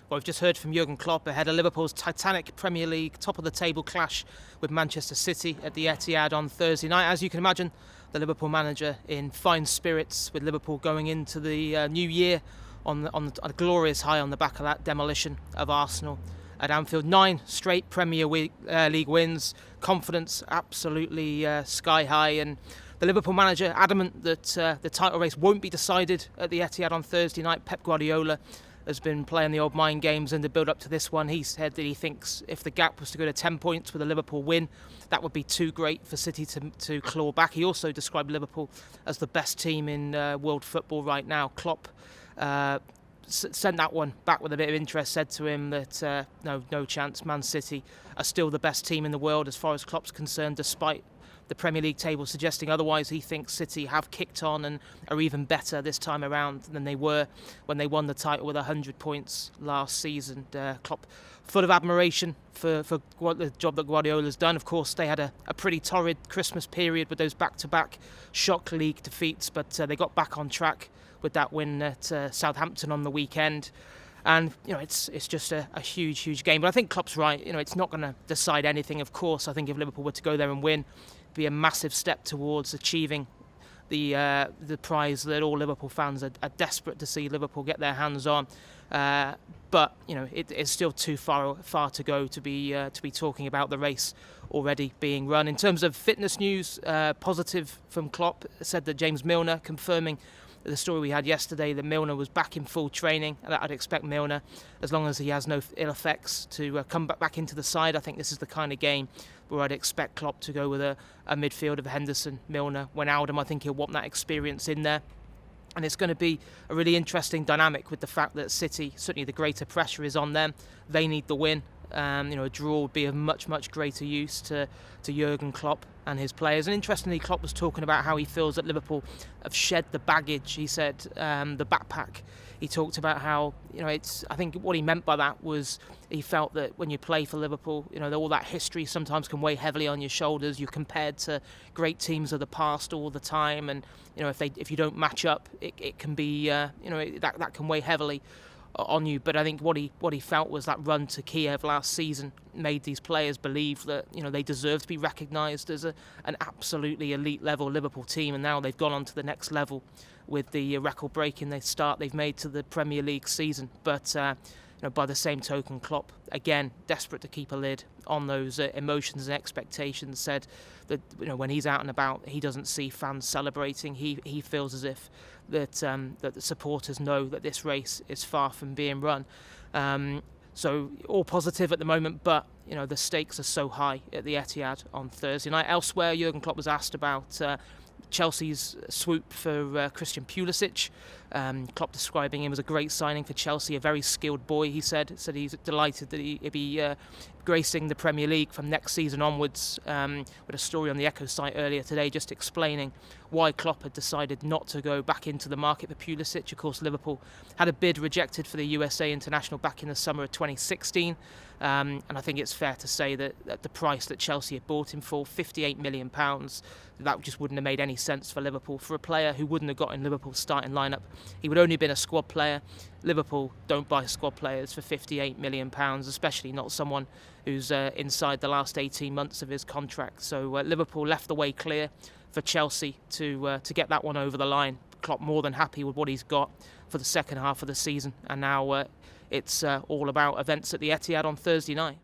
Well, we've just heard from Jurgen Klopp ahead of Liverpool's titanic Premier League top-of-the-table clash with Manchester City at the Etihad on Thursday night. As you can imagine, the Liverpool manager in fine spirits, with Liverpool going into the new year on a glorious high on the back of that demolition of Arsenal at Anfield. 9 straight Premier League wins, confidence absolutely sky high, and the Liverpool manager adamant that the title race won't be decided at the Etihad on Thursday night. Pep Guardiola has been playing the old mind games in the build-up to this one. He said that he thinks if the gap was to go to 10 points with a Liverpool win, that would be too great for City to claw back. He also described Liverpool as the best team in world football right now. Klopp sent that one back with a bit of interest, said to him that no chance, Man City are still the best team in the world as far as Klopp's concerned, despite the Premier League table suggesting otherwise. He thinks City have kicked on and are even better this time around than they were when they won the title with 100 points last season. Klopp full of admiration for the job that Guardiola's done. Of course, they had a pretty torrid Christmas period with those back-to-back shock league defeats, but they got back on track with that win at Southampton on the weekend. And, it's just a huge game. But I think Klopp's right. It's not going to decide anything, of course. I think if Liverpool were to go there and win, it'd be a massive step towards achieving the prize that all Liverpool fans are desperate to see Liverpool get their hands on. But it's still too far to go to be talking about the race already being run. In terms of fitness news, positive from Klopp, said that James Milner, confirming the story we had yesterday, that Milner was back in full training, and that I'd expect Milner, as long as he has no ill effects, to come back into the side. I think this is the kind of game where I'd expect Klopp to go with a midfield of Henderson, Milner, Wijnaldum. I think he'll want that experience in there. And it's going to be a really interesting dynamic with the fact that City, certainly the greater pressure is on them. They need the win. A draw would be of much greater use to Jurgen Klopp and his players. And interestingly, Klopp was talking about how he feels that Liverpool have shed the baggage. He said the backpack. He talked about how I think what he meant by that was he felt that when you play for Liverpool, all that history sometimes can weigh heavily on your shoulders. You're compared to great teams of the past all the time, and if you don't match up, it can be that can weigh heavily on you. But I think what he felt was that run to Kiev last season made these players believe that they deserve to be recognised as an absolutely elite level Liverpool team, and now they've gone on to the next level with the record-breaking start they've made to the Premier League season. But by the same token, Klopp, again, desperate to keep a lid on those emotions and expectations, said that when he's out and about, he doesn't see fans celebrating. He feels as if that the supporters know that this race is far from being run. So all positive at the moment, but the stakes are so high at the Etihad on Thursday night. Elsewhere, Jurgen Klopp was asked about Chelsea's swoop for Christian Pulisic. Klopp describing him as a great signing for Chelsea, a very skilled boy. He said he's delighted that he'd be gracing the Premier League from next season onwards. With a story on the Echo site earlier today just explaining why Klopp had decided not to go back into the market for Pulisic. Of course, Liverpool had a bid rejected for the USA international back in the summer of 2016. And I think it's fair to say that at the price that Chelsea had bought him for, £58 million, that just wouldn't have made any sense for Liverpool. For a player who wouldn't have got in Liverpool's starting lineup, he would only have been a squad player. Liverpool don't buy squad players for £58 million, especially not someone who's inside the last 18 months of his contract. So Liverpool left the way clear for Chelsea to get that one over the line. Klopp more than happy with what he's got for the second half of the season, and now it's all about events at the Etihad on Thursday night.